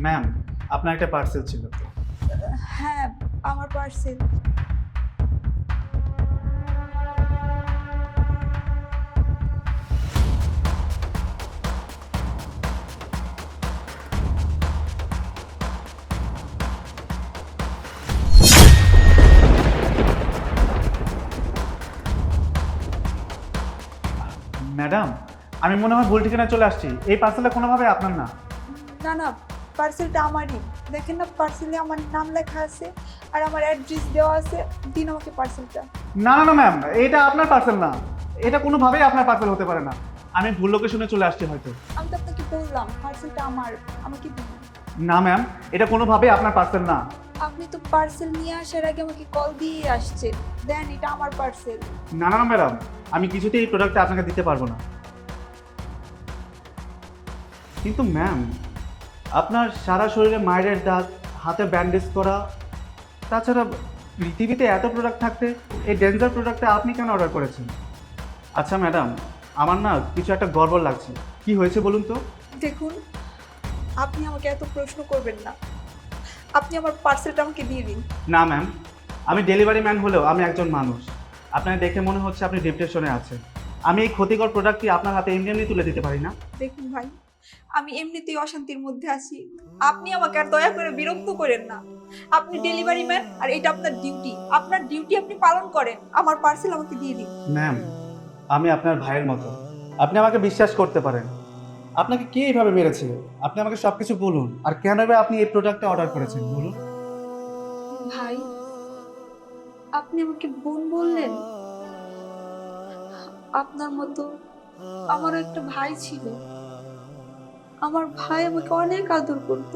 Ma'am, আপনার একটা parcel ছিল। হ্যাঁ, আমার পার্সেল। ম্যাডাম, আমি মনে হয় ভুল ঠিকানায় চলে আসছি। এই পার্সেলটা কোনোভাবে আপনার না। না না, পার্সেলটা আমারই। দেখেন না, পার্সেলে আমার নাম লেখা আছে আর আমার অ্যাড্রেস দেওয়া আছে। দিন আমাকে পার্সেলটা। না না না ম্যাম, এটা আপনার পার্সেল না। এটা কোনোভাবেই আপনার পার্সেল হতে পারে না। আমি ভুল লোকেশনে চলে আসছি হয়তো। আমি তো আপনাকে বললাম পার্সেলটা আমার, আমাকে দিন। না ম্যাম, এটা কোনোভাবেই আপনার পার্সেল না। আপনি তো পার্সেল নিয়ে আসার আগে আমাকে কল দিয়ে আসছেন। দেন, এটা আমার পার্সেল। না না না ম্যাডাম, আমি কিছুতেই এই প্রোডাক্টটা আপনাকে দিতে পারবো না। কিন্তু ম্যাম, আপনার সারা শরীরে মায়ের দাগ, হাতে ব্যান্ডেজ করা, তাছাড়া পৃথিবীতে এত প্রোডাক্ট থাকতে এই ডেঞ্জার প্রোডাক্টটা আপনি কেন অর্ডার করেছেন? আচ্ছা ম্যাডাম, আমার না কিছু একটা গড়বড় লাগছে। কি হয়েছে বলুন তো? দেখুন, আপনি আমাকে এত প্রশ্ন করবেন না। আপনি আমার পার্সেলটা আমাকে দিয়ে দিন। না ম্যাম, আমি ডেলিভারি ম্যান হলেও আমি একজন মানুষ। আপনাকে দেখে মনে হচ্ছে আপনি ডিপ্রেশনে আছেন। আমি এই ক্ষতিকর প্রোডাক্টটি আপনার হাতে এমনি এমনি তুলে দিতে পারি না। দেখুন ভাই, আমি এমনিতেই অশান্তির মধ্যে আছি। আপনি আমাকে আর দয়া করে বিরক্ত করেন না। আপনি ডেলিভারি ম্যান আর এটা আপনার ডিউটি। আপনার ডিউটি আপনি পালন করেন। আমার পার্সেল আমাকে দিয়ে দিন। ম্যাম, আমি আপনার ভাইয়ের মতো। আপনি আমাকে বিশ্বাস করতে পারেন। আপনাকে কে এইভাবে মেরেছিল? আপনি আমাকে সব কিছু বলুন। আর কেন বা আপনি এই প্রোডাক্টটা অর্ডার করেছেন বলুন। ভাই, আপনি আমাকে বোন বললেন? আপনার মতো আমারও একটা ভাই ছিল। আমার ভাই আমাকে অনেক আদর করত,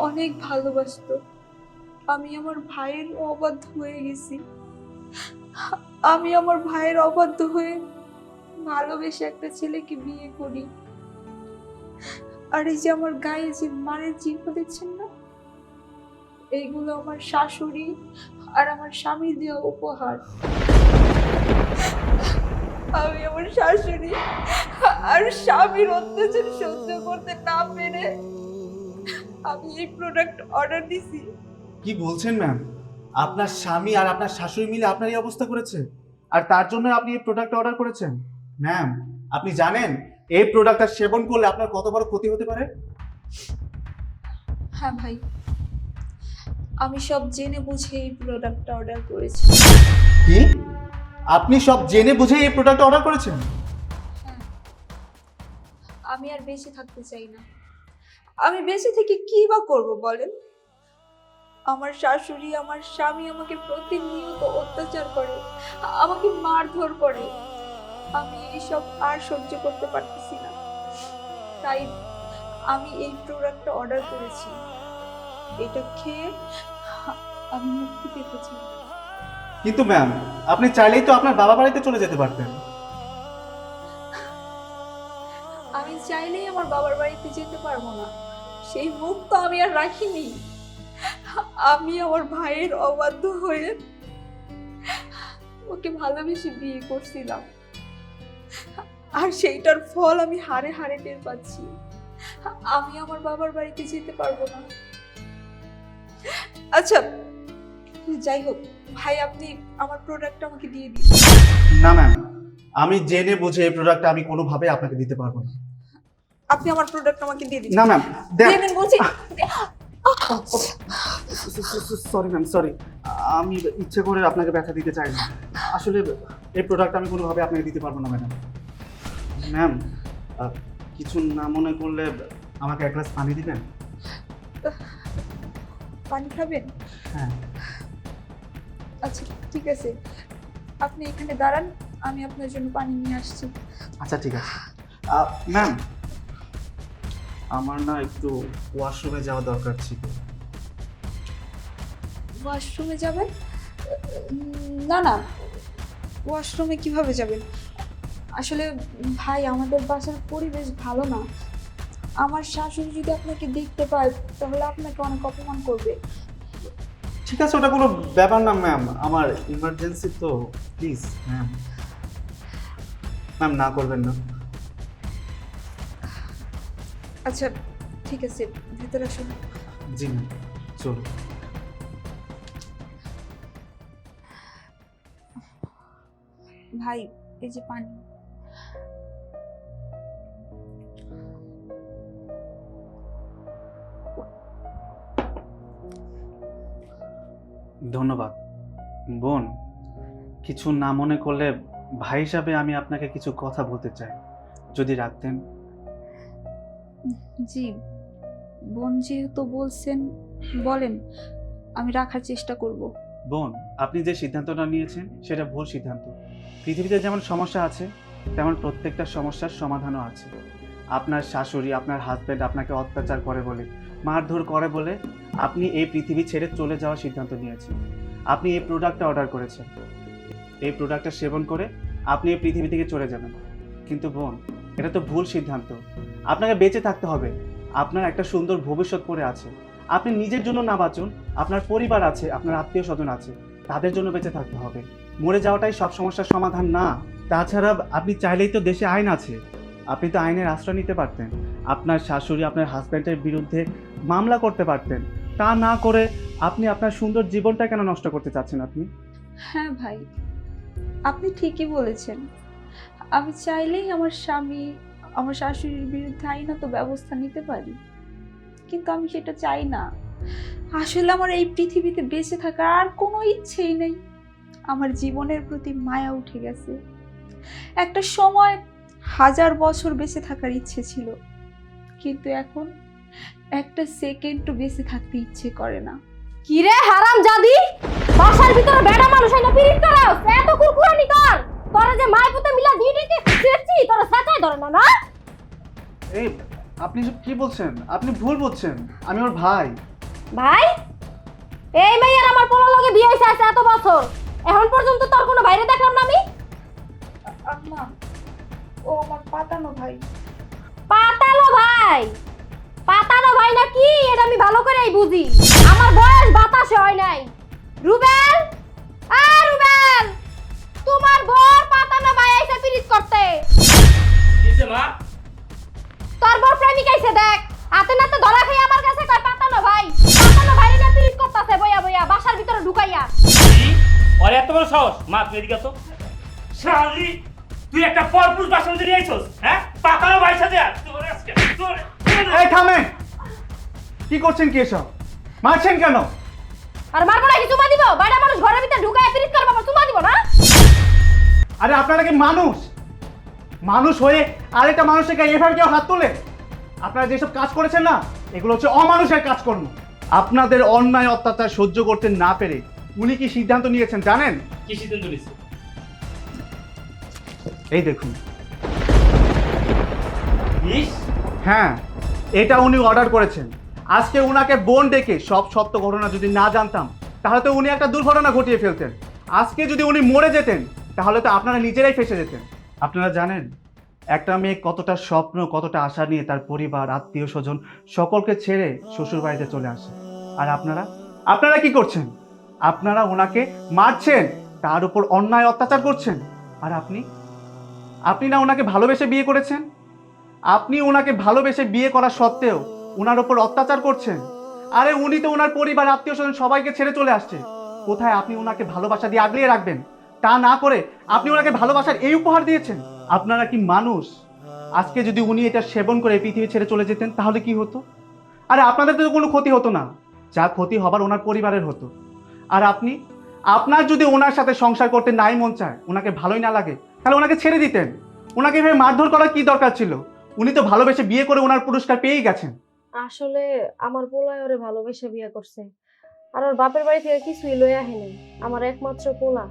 অনেক ভালোবাসতো। আমি আমার ভাইয়ের অবাধ্য হয়ে গেছি। আমি আমার ভাইয়ের অবাধ্য হয়ে ভালোবেসে একটা ছেলেকে বিয়ে করি। আর এই যে আমার গায়ে যে মানের চিহ্ন দেখছেন না, এইগুলো আমার শাশুড়ি আর আমার স্বামী দেওয়া উপহার। আমি আমার শাশুড়ি আর স্বামীর অত্যাচার সহ্য করতে না পেরে আমি এই প্রোডাক্ট অর্ডার দিছি। কি বলছেন ম্যাম? আপনার স্বামী আর আপনার শাশুড়ি মিলে আপনার এই অবস্থা করেছে, আর তার জন্য আপনি এই প্রোডাক্ট অর্ডার করেছেন? ম্যাম, আপনি জানেন এই প্রোডাক্টটা সেবন করলে আপনার কত বড় ক্ষতি হতে পারে? হ্যাঁ ভাই, আমি সব জেনে বুঝে এই প্রোডাক্টটা অর্ডার করেছি। কি? আপনি সব জেনে বুঝে এই প্রোডাক্ট অর্ডার করেছেন? হ্যাঁ, আমি আর বেঁচে থাকতে চাই না। আমি বেঁচে থেকে কি বা করবো বলেন? আমার শাশুড়ি, আমার স্বামী আমাকে প্রতিনিয়ত অত্যাচার করে, আমাকে মারধর করে। আমি এইসব আর সহ্য করতে পারতেছি না। তাই আমি এই প্রোডাক্টটা অর্ডার করেছি। এটা খেয়ে আমি মুক্তি পেতে চাই। কিন্তু ম্যাম, আপনি চাইলেই তো আপনার বাবা বাড়িতে চলে যেতে পারতেন। আমি চাইলেই আমার বাবার বাড়িতে যেতে পারবো না। সেই মুখ তো আমি আর রাখিনি। আমি আমার ভাইয়ের অবাধ্য হয়ে ওকে ভালোবেসে বিয়ে করছিলাম, আর সেইটার ফল আমি হাড়ে হাড়ে টের পাচ্ছি। আমি আমার বাবার বাড়িতে যেতে পারবো না। আচ্ছা, যাই হোক ভাই, আপনি আমার প্রোডাক্ট আমাকে দিয়ে দিন। না ম্যাম, আমি জেনে বুঝে এই প্রোডাক্টটা আমি কোনোভাবেই আপনাকে দিতে পারবো না। আপনি আমার প্রোডাক্ট আমাকে দিয়ে দিন। না ম্যাম, দিয়ে দিন বলছি। Sorry ma'am, sorry. আমি ইচ্ছে করে আপনাকে ব্যথা দিতে চাই না। আসলে এই প্রোডাক্ট আমি কোনোভাবে আপনাকে দিতে পারবো না ম্যাডাম। ম্যাম, কিছু না মনে করলে আমাকে এক গ্লাস পানি দিবেন? পানি খাবেন? হ্যাঁ। আচ্ছা, ঠিক আছে, আপনি এখানে দাঁড়ান, আমি আপনার জন্য পানি নিয়ে আসছি। আচ্ছা ঠিক আছে। ম্যাম, আমার না একটু ওয়াশরুমে যাওয়া দরকার ছিল। ওয়াশরুমে যাবেন? না না, ওয়াশরুমে কিভাবে যাবেন? আসলে ভাই, আমাদের বাসার পরিবেশ ভালো না। আমার শাশুড়ি যদি আপনাকে দেখতে পায় তাহলে আপনাকে অনেক অপমান করবে। ঠিক আছে, ওটা কোনো ব্যাপার না ম্যাম। আমার ইমার্জেন্সি তো, প্লিজ ম্যাম। ম্যাম, না করবেন না। আচ্ছা, ঠিক আছে, ভেতরে আসুন। জি ম্যাম, চলো। ভাই, এই যে পানি। ধন্যবাদ। বোন, কিছু না মনে করলে ভাই হিসাবে আমি আপনাকে কিছু কথা বলতে চাই, যদি রাখতেন। জি, বোন যেহেতু বলছেন, বলেন, আমি রাখার চেষ্টা করব। বোন, আপনি যে সিদ্ধান্তটা নিয়েছেন সেটা ভুল সিদ্ধান্ত। পৃথিবীতে যেমন সমস্যা আছে, তেমন প্রত্যেকটা সমস্যার সমাধানও আছে। আপনার শাশুড়ি, আপনার হাজব্যান্ড আপনাকে অত্যাচার করে বলে, মারধর করে বলে আপনি এই পৃথিবী ছেড়ে চলে যাওয়ার সিদ্ধান্ত নিয়েছেন। আপনি এই প্রোডাক্টটা অর্ডার করেছেন, এই প্রোডাক্টটা সেবন করে আপনি এই পৃথিবী থেকে চলে যাবেন। কিন্তু বোন, এটা তো ভুল সিদ্ধান্ত। আপনাকে বেঁচে থাকতে হবে, আপনার একটা সুন্দর ভবিষ্যৎ পড়ে আছে। আপনি নিজের জন্য না বাঁচুন, আপনার পরিবার আছে, আপনার আত্মীয় স্বজন আছে, তাদের জন্য বেঁচে থাকতে হবে। মরে যাওয়াটাই সব সমস্যার সমাধান না। তাছাড়া আপনি চাইলেই তো দেশে আইন আছে, আপনি তো আইনের আশ্রয় নিতে পারতেন। আপনার শাশুড়ি, আপনার হাজব্যান্ডের বিরুদ্ধে মামলা করতে পারতেন। তা না করে আপনি আপনার সুন্দর জীবনটা কেন নষ্ট করতে চাচ্ছেন আপনি? হ্যাঁ ভাই, আপনি ঠিকই বলেছেন। আমি চাইলেই আমার স্বামী, আমার শাশুড়ির বিরুদ্ধে আইনত ব্যবস্থা নিতে পারি, কিন্তু আমি সেটা চাই না। আসলে আমার এই পৃথিবীতে বেঁচে থাকার আর কোনো ইচ্ছেই নেই। আমার জীবনের প্রতি মায়া উঠে গেছে। একটা সময় 1000 বছর বেঁচে থাকার ইচ্ছে ছিল, কিন্তু এখন একটা সেকেন্ডও বেঁচে থাকতে ইচ্ছে করে না। কিরে হারাম জাদি, বাসার ভিতরে বেড়া মানুষ এনে পিরিত করাস, এত কুরকুরানি কর। তোরা যে মাই পুতে মিলা দিদিকে সেচি, তোরা সাচাই ধরে না না? এই, আপনি সব কি বলছেন? আপনি ভুল বলছেন, আমি ওর ভাই। ভাই, এই মেয়ের আমার পোলা লগে বিয়ে হইছে আজ এত বছর, এখন পর্যন্ত তোর কোনো বাইরে দেখলাম না আমি। আম্মা, ও আমার পাতানো ভাই। পাতালো ভাই, পাতানো ভাই না কি এটা আমি ভালো করেই বুঝি। আমার বয়স বাতাসে হয় নাই। রুবেল, রুবেল, তোমার বর পাতানো ভাই আইছে পিরিত করতে। কিসে মা? তোর বর প্রেমিক আইছে দেখ, হাতে নাতে ধরা খাই আমার কাছে কয় পাতানো ভাই। পাতানো ভাই না পিরিত করতেছে বইয়া বইয়া বাসার ভিতরে ঢুকাইয়া। কি? ওর এত বড় সাহস? মা তুই এদিকে আসো। শালি, তুই একটা পরপুরুষ বাসন দিয়ে আইছস, হ্যাঁ? পাকানো ভাই সাথে আর তোর আজকে তোর এই থামেন, কি করছেন কি এসব? মারছেন কেন? আর মারবো না কি চুমা দিব? বাইরে মানুষ ঘরের ভিতরে ঢুকাইয়া পিরিত করবে আবার চুমা দিব না? আরে আপনারা কি মানুষ? মানুষ হয়ে আরেকটা মানুষের গায়ে এভাবে কেউ হাত তোলে? আপনারা যেসব কাজ করেছেন না, এগুলো হচ্ছে অমানুষের কাজকর্ম। আপনাদের অন্যায় অত্যাচার সহ্য করতে না পেরে উনি কি সিদ্ধান্ত নিয়েছেন জানেন? কি সিদ্ধান্ত নিছিস? এই দেখুন। ইস, হ্যাঁ, এটা উনি অর্ডার করেছেন। আজকে উনাকে বোন ডেকে সব সত্য ঘটনা যদি না জানতাম, তাহলে তো উনি একটা দুর্ঘটনা ঘটিয়ে ফেলতেন। আজকে যদি উনি মরে যেতেন, তাহলে তো আপনারা নিজেরাই ফেঁসে যেতেন। আপনারা জানেন একটা মেয়ে কতটা স্বপ্ন, কতটা আশা নিয়ে তার পরিবার, আত্মীয় স্বজন সকলকে ছেড়ে শ্বশুর বাড়িতে চলে আসে। আর আপনারা কি করছেন? আপনারা ওনাকে মারছেন, তার উপর অন্যায় অত্যাচার করছেন। আর আপনি না ওনাকে ভালোবেসে বিয়ে করেছেন? আপনি ওনাকে ভালোবেসে বিয়ে করা সত্ত্বেও ওনার ওপর অত্যাচার করছেন। আরে উনি তো ওনার পরিবার, আত্মীয় স্বজন সবাইকে ছেড়ে চলে আসছে। কোথায় আপনি ওনাকে ভালোবাসা দিয়ে আগলিয়ে রাখবেন? তা না করে আপনি ওনাকে ভালোবাসার এই উপহার দিয়েছেন। আপনারা কি মানুষ? আজকে যদি উনি এটা সেবন করে পৃথিবী ছেড়ে চলে যেতেন, তাহলে কি হতো? আরে আপনাদের তো কোনো ক্ষতি হতো না, যা ক্ষতি হবার ওনার পরিবারের হতো। আর আপনার যদি ওনার সাথে সংসার করতে নাই মন চায়, ওনাকে ভালোই না লাগে, তাহলে ওনাকে ছেড়ে দিতেন। ওনাকে এভাবে মারধর করার কি দরকার ছিল? উনি তো ভালোবেসে বিয়ে করে ওনার পুরস্কার পেয়েই গেছেন। আসলে আমার পোলায় ওরে ভালোবেসে বিয়ে করছে, আর ওর বাপের বাড়ি থেকে কিছুই লই আহে নাই। আমার একমাত্র পোলা।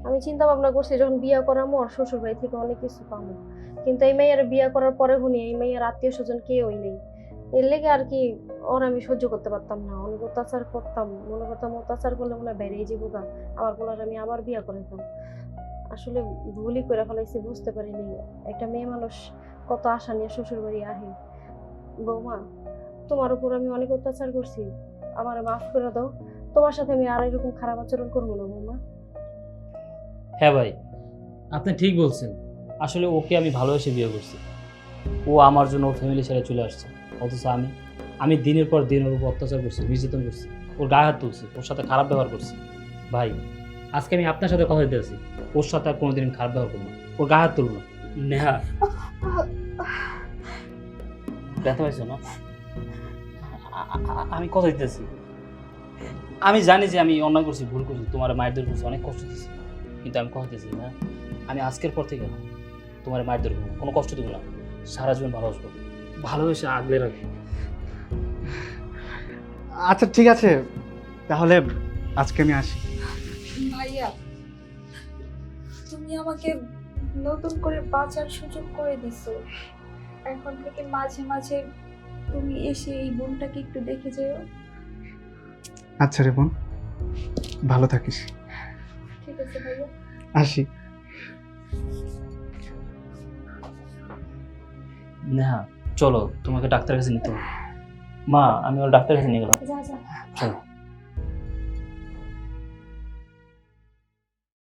আমি চিন্তা ভাবনা করছি যখন বিয়ে করামো ওর শ্বশুর বাড়ি থেকে অনেক কিছু পাবো, কিন্তু এই মেয়ের বিয়ে করার পরে শুনি এই মেয়ের আত্মীয় স্বজন কেউই নেই। এর লেগে আর কি ওর আমি সহ্য করতে পারতাম না, অনেক অত্যাচার করতাম। মনে করতাম অত্যাচার করলে মনে হয় বেড়েই যাবো গা, আমার পোলার আমি আবার বিয়ে করাইতাম। আসলে ভুলই করে ফেলাইছি, বুঝতে পারিনি একটা মেয়ে মানুষ কত আশা নিয়ে শ্বশুর বাড়ি আহে। বৌমা, তোমার উপর আমি অনেক অত্যাচার করছি, আমার মাফ করে দাও। তোমার সাথে আমি আর এরকম খারাপ আচরণ করবো না বৌমা। হ্যাঁ ভাই, আপনি ঠিক বলছেন। আসলে ওকে আমি ভালোবেসে বিয়ে করছি। ও আমার জন্য ওর ফ্যামিলি ছেড়ে চলে আসছে, অথচ আমি আমি দিনের পর দিন ওর উপর অত্যাচার করছি, নির্যাতন করছি, ওর গায়ে হাত তুলছি, ওর সাথে খারাপ ব্যবহার করছি। ভাই আজকে আমি আপনার সাথে কথা দিতে আছি, ওর সাথে আর কোনোদিন খারাপ ব্যবহার করবো না, ওর গায়ে হাত তুলবো না। নেহা, ব্যথা পাইছো না? আমি কথা দিতেছি, আমি জানি যে আমি অন্যায় করছি, ভুল করছি, তোমার মায়ের দূর করছি, অনেক কষ্ট দিচ্ছি, কিন্তু আমি কথা দিতেছি না, আমি আজকের পর থেকে তোমার মায়ের দূর করবো, কোনো কষ্ট দেবো না, সারা জীবন ভালোবাসবো, ভালোবেসে আগলে রাখবো। আচ্ছা ঠিক আছে, তাহলে আজকে আমি আসি। ভাইয়া, তুমি আমাকে নতুন করে বাঁচার সুযোগ করে দিছো। এখন থেকে মাঝে মাঝে তুমি এসে এই বোনটাকে একটু দেখে যেও। আচ্ছা রে বোন, ভালো থাকিস। ঠিক আছে ভাইয়া। আসি। নেহা চলো, তোমাকে ডাক্তারের কাছে নিতে হবে। মা, আমি ওর ডাক্তারের কাছে নিয়ে গেলাম। যা যা। চলো।